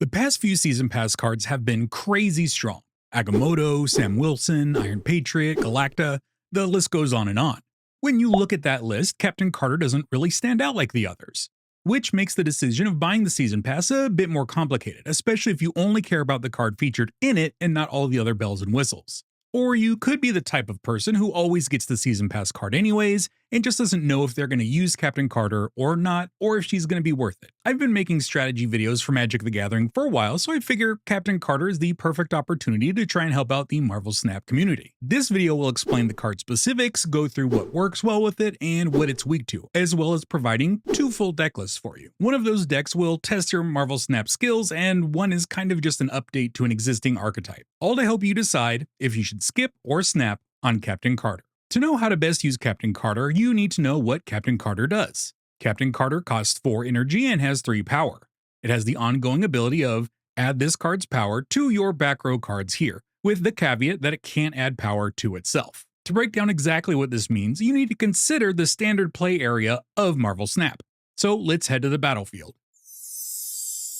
The past few Season Pass cards have been crazy strong. Agamotto, Sam Wilson, Iron Patriot, Galacta, the list goes on and on. When you look at that list, Captain Carter doesn't really stand out like the others, which makes the decision of buying the Season Pass a bit more complicated, especially if you only care about the card featured in it and not all the other bells and whistles. Or you could be the type of person who always gets the Season Pass card anyways, and just doesn't know if they're going to use Captain Carter or not, or if she's going to be worth it. I've been making strategy videos for Magic the Gathering for a while, so I figure Captain Carter is the perfect opportunity to try and help out the Marvel Snap community. This video will explain the card specifics, go through what works well with it, and what it's weak to, as well as providing 2 full deck lists for you. One of those decks will test your Marvel Snap skills, and one is kind of just an update to an existing archetype, all to help you decide if you should skip or snap on Captain Carter. To know how to best use Captain Carter, you need to know what Captain Carter does. Captain Carter costs 4 energy and has 3 power. It has the ongoing ability of add this card's power to your back row cards here, with the caveat that it can't add power to itself. To break down exactly what this means, you need to consider the standard play area of Marvel Snap. So let's head to the battlefield.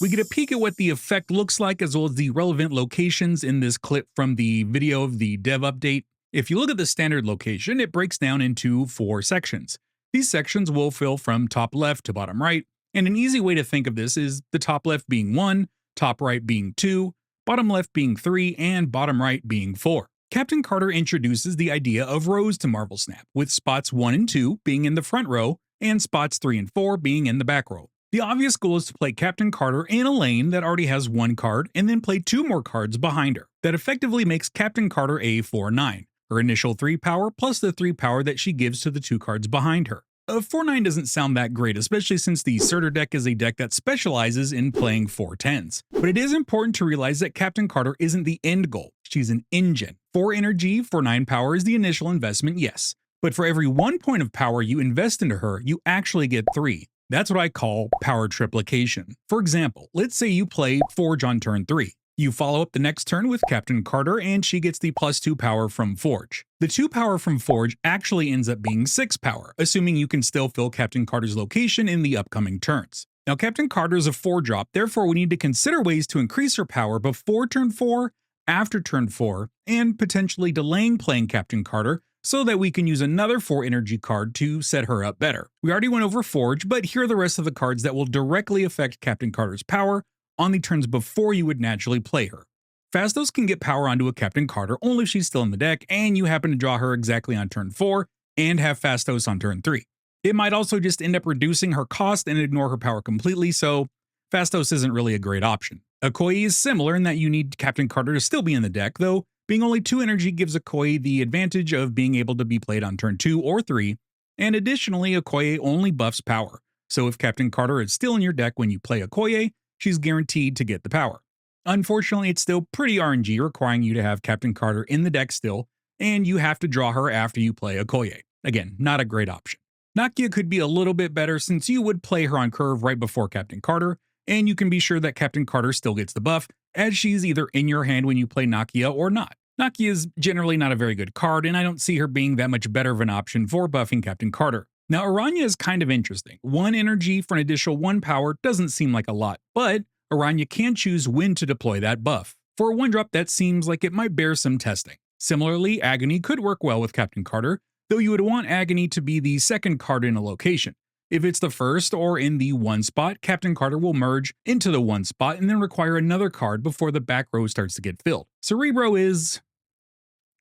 We get a peek at what the effect looks like as well as the relevant locations in this clip from the video of the dev update. If you look at the standard location, it breaks down into 4 sections. These sections will fill from top left to bottom right, and an easy way to think of this is the top left being 1, top right being 2, bottom left being 3, and bottom right being 4. Captain Carter introduces the idea of rows to Marvel Snap, with spots 1 and 2 being in the front row, and spots 3 and 4 being in the back row. The obvious goal is to play Captain Carter in a lane that already has 1 card, and then play 2 more cards behind her. That effectively makes Captain Carter a 4/9. Her initial 3 power plus the 3 power that she gives to the 2 cards behind her. A 4/9 doesn't sound that great, especially since the Surtur deck is a deck that specializes in playing 4/10s. But it is important to realize that Captain Carter isn't the end goal, she's an engine. 4 energy for 9 power is the initial investment, yes. But for every 1 point of power you invest into her, you actually get 3. That's what I call power triplication. For example, let's say you play Forge on turn 3. You follow up the next turn with Captain Carter, and she gets the +2 power from Forge. The 2 power from Forge actually ends up being 6 power, assuming you can still fill Captain Carter's location in the upcoming turns. Now, Captain Carter is a 4-drop, therefore we need to consider ways to increase her power before turn 4, after turn 4, and potentially delaying playing Captain Carter so that we can use another 4 energy card to set her up better. We already went over Forge, but here are the rest of the cards that will directly affect Captain Carter's power on the turns before you would naturally play her. Phastos can get power onto a Captain Carter only if she's still in the deck and you happen to draw her exactly on turn 4 and have Phastos on turn 3. It might also just end up reducing her cost and ignore her power completely, so Phastos isn't really a great option. Okoye is similar in that you need Captain Carter to still be in the deck, though being only 2 energy gives Okoye the advantage of being able to be played on turn 2 or 3, and additionally Okoye only buffs power, so if Captain Carter is still in your deck when you play Okoye, she's guaranteed to get the power. Unfortunately, it's still pretty RNG, requiring you to have Captain Carter in the deck still, and you have to draw her after you play Okoye. Again, not a great option. Nakia could be a little bit better since you would play her on curve right before Captain Carter, and you can be sure that Captain Carter still gets the buff, as she's either in your hand when you play Nakia or not. Nakia is generally not a very good card, and I don't see her being that much better of an option for buffing Captain Carter. Now, Aranya is kind of interesting. 1 energy for an additional 1 power doesn't seem like a lot, but Aranya can choose when to deploy that buff. For a 1-drop, that seems like it might bear some testing. Similarly, Agony could work well with Captain Carter, though you would want Agony to be the 2nd card in a location. If it's the 1st or in the 1 spot, Captain Carter will merge into the 1 spot and then require another card before the back row starts to get filled. Cerebro is,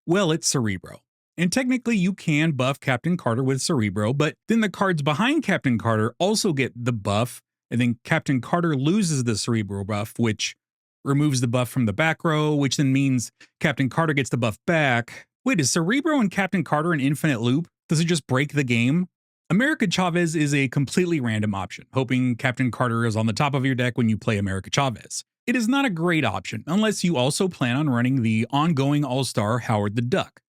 well, it's Cerebro. And technically you can buff Captain Carter with Cerebro, but then the cards behind Captain Carter also get the buff, and then Captain Carter loses the Cerebro buff, which removes the buff from the back row, which then means Captain Carter gets the buff back. Wait, is Cerebro and Captain Carter an infinite loop? Does it just break the game? America Chavez is a completely random option, hoping Captain Carter is on the top of your deck when you play America Chavez. It is not a great option, unless you also plan on running the ongoing All-Star Howard the Duck.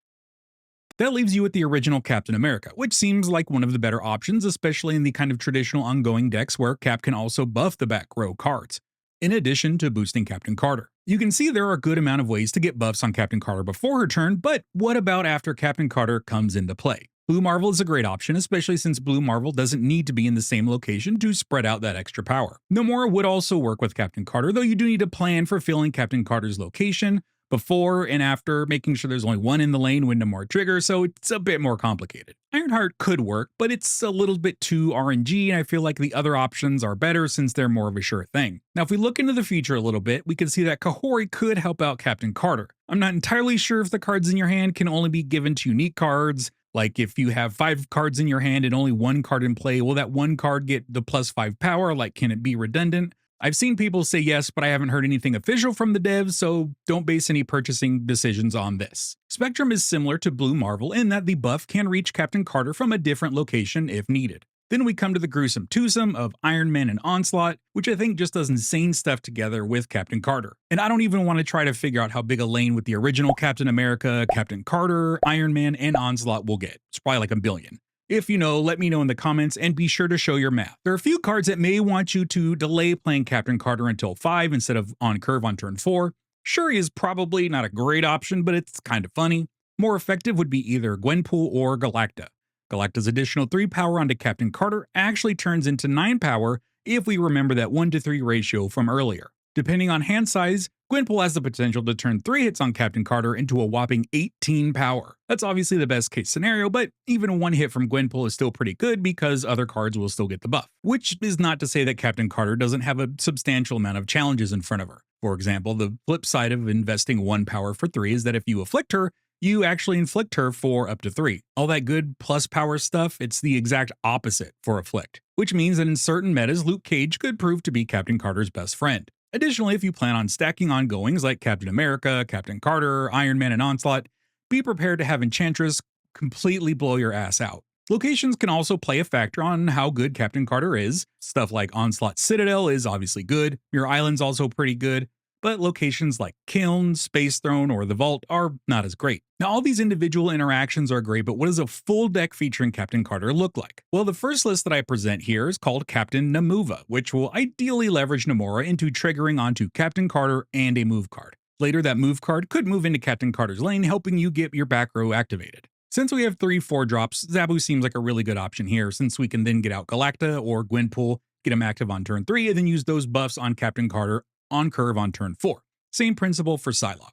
That leaves you with the original Captain America, which seems like one of the better options, especially in the kind of traditional ongoing decks where Cap can also buff the back row cards, in addition to boosting Captain Carter. You can see there are a good amount of ways to get buffs on Captain Carter before her turn, but what about after Captain Carter comes into play? Blue Marvel is a great option, especially since Blue Marvel doesn't need to be in the same location to spread out that extra power. Namora would also work with Captain Carter, though you do need to plan for filling Captain Carter's location before and after, making sure there's only one in the lane when Namora triggers, so it's a bit more complicated. Ironheart could work, but it's a little bit too RNG, and I feel like the other options are better since they're more of a sure thing. Now, if we look into the future a little bit, we can see that Kahori could help out Captain Carter. I'm not entirely sure if the cards in your hand can only be given to unique cards. Like if you have 5 cards in your hand and only 1 card in play, will that 1 card get the +5 power? Like, can it be redundant? I've seen people say yes, but I haven't heard anything official from the devs, so don't base any purchasing decisions on this. Spectrum is similar to Blue Marvel in that the buff can reach Captain Carter from a different location if needed. Then we come to the gruesome twosome of Iron Man and Onslaught, which I think just does insane stuff together with Captain Carter. And I don't even want to try to figure out how big a lane with the original Captain America, Captain Carter, Iron Man, and Onslaught will get. It's probably like a billion. If you know, let me know in the comments and be sure to show your math. There are a few cards that may want you to delay playing Captain Carter until 5 instead of on curve on turn 4. Shuri is probably not a great option, but it's kind of funny. More effective would be either Gwenpool or Galacta. Galacta's additional 3 power onto Captain Carter actually turns into 9 power if we remember that 1-to-3 ratio from earlier. Depending on hand size, Gwenpool has the potential to turn 3 hits on Captain Carter into a whopping 18 power. That's obviously the best case scenario, but even 1 hit from Gwenpool is still pretty good because other cards will still get the buff. Which is not to say that Captain Carter doesn't have a substantial amount of challenges in front of her. For example, the flip side of investing 1 power for 3 is that if you afflict her, you actually inflict her for up to 3. All that good plus power stuff, it's the exact opposite for afflict, which means that in certain metas, Luke Cage could prove to be Captain Carter's best friend. Additionally, if you plan on stacking ongoings like Captain America, Captain Carter, Iron Man, and Onslaught, be prepared to have Enchantress completely blow your ass out. Locations can also play a factor on how good Captain Carter is. Stuff like Onslaught Citadel is obviously good, Muir Island's also pretty good, but locations like Kiln, Space Throne, or the Vault are not as great. Now, all these individual interactions are great, but what does a full deck featuring Captain Carter look like? Well, the first list that I present here is called Captain Namova, which will ideally leverage Namora into triggering onto Captain Carter and a move card. Later, that move card could move into Captain Carter's lane, helping you get your back row activated. Since we have 3/4 drops, Zabu seems like a really good option here, since we can then get out Galacta or Gwenpool, get him active on turn 3, and then use those buffs on Captain Carter on curve on turn 4. Same principle for Psylocke.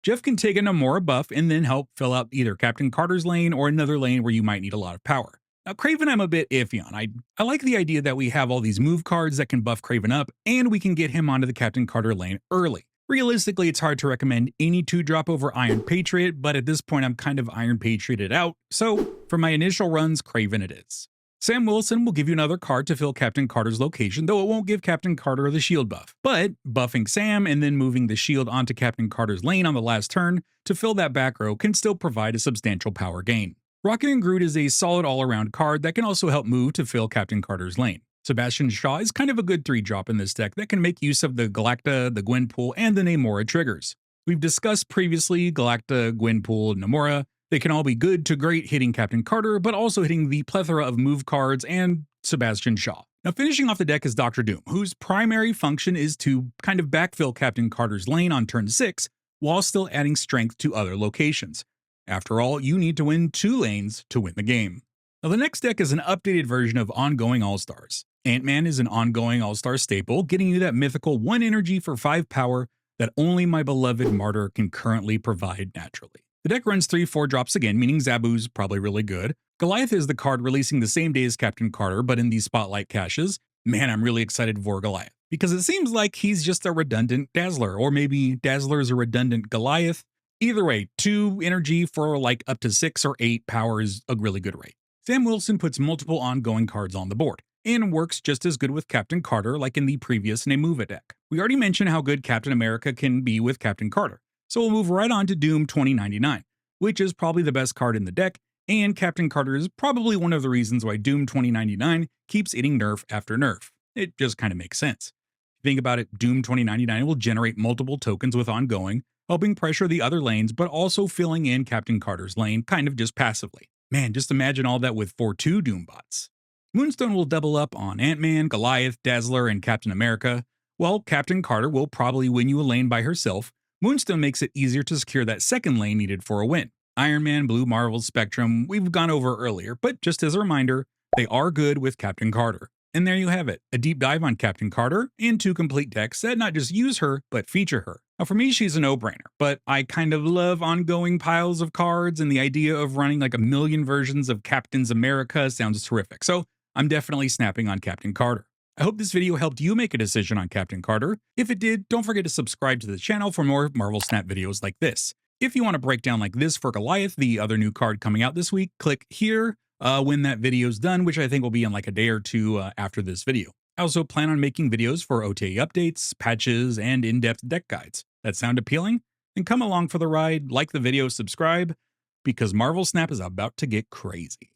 Jeff can take a Namora buff and then help fill out either Captain Carter's lane or another lane where you might need a lot of power. Now, Kraven I'm a bit iffy on. I like the idea that we have all these move cards that can buff Kraven up, and we can get him onto the Captain Carter lane early. Realistically, it's hard to recommend any 2-drop over Iron Patriot, but at this point I'm kind of Iron Patrioted out, so for my initial runs, Kraven it is. Sam Wilson will give you another card to fill Captain Carter's location, though it won't give Captain Carter the shield buff. But buffing Sam and then moving the shield onto Captain Carter's lane on the last turn to fill that back row can still provide a substantial power gain. Rocket and Groot is a solid all-around card that can also help move to fill Captain Carter's lane. Sebastian Shaw is kind of a good 3-drop in this deck that can make use of the Galacta, the Gwenpool, and the Namora triggers. We've discussed previously Galacta, Gwenpool, and Namora. They can all be good to great hitting Captain Carter, but also hitting the plethora of move cards and Sebastian Shaw. Now, finishing off the deck is Dr. Doom, whose primary function is to kind of backfill Captain Carter's lane on turn 6, while still adding strength to other locations. After all, you need to win 2 lanes to win the game. Now, the next deck is an updated version of Ongoing All-Stars. Ant-Man is an Ongoing All-Star staple, getting you that mythical 1 energy for 5 power that only my beloved Martyr can currently provide naturally. The deck runs 3/4 drops again, meaning Zabu's probably really good. Goliath is the card releasing the same day as Captain Carter, but in these spotlight caches. Man, I'm really excited for Goliath, because it seems like he's just a redundant Dazzler, or maybe Dazzler's a redundant Goliath. Either way, 2 energy for like up to 6 or 8 power is a really good rate. Sam Wilson puts multiple ongoing cards on the board, and works just as good with Captain Carter like in the previous Namova deck. We already mentioned how good Captain America can be with Captain Carter. So we'll move right on to Doom 2099, which is probably the best card in the deck, and Captain Carter is probably one of the reasons why Doom 2099 keeps eating nerf after nerf. It just kind of makes sense. Think about it, Doom 2099 will generate multiple tokens with ongoing, helping pressure the other lanes, but also filling in Captain Carter's lane kind of just passively. Man, just imagine all that with 4/2 Doom bots. Moonstone will double up on Ant-Man, Goliath, Dazzler, and Captain America. While Captain Carter will probably win you a lane by herself, Moonstone makes it easier to secure that second lane needed for a win. Iron Man, Blue Marvel, Spectrum, we've gone over earlier, but just as a reminder, they are good with Captain Carter. And there you have it, a deep dive on Captain Carter and 2 complete decks that not just use her, but feature her. Now for me, she's a no-brainer, but I kind of love ongoing piles of cards, and the idea of running like a million versions of Captain's America sounds terrific, so I'm definitely snapping on Captain Carter. I hope this video helped you make a decision on Captain Carter. If it did, don't forget to subscribe to the channel for more Marvel Snap videos like this. If you want to break down like this for Goliath, the other new card coming out this week, click here when that video's done, which I think will be in like a day or two after this video. I also plan on making videos for OTA updates, patches, and in-depth deck guides. That sound appealing? Then come along for the ride, like the video, subscribe, because Marvel Snap is about to get crazy.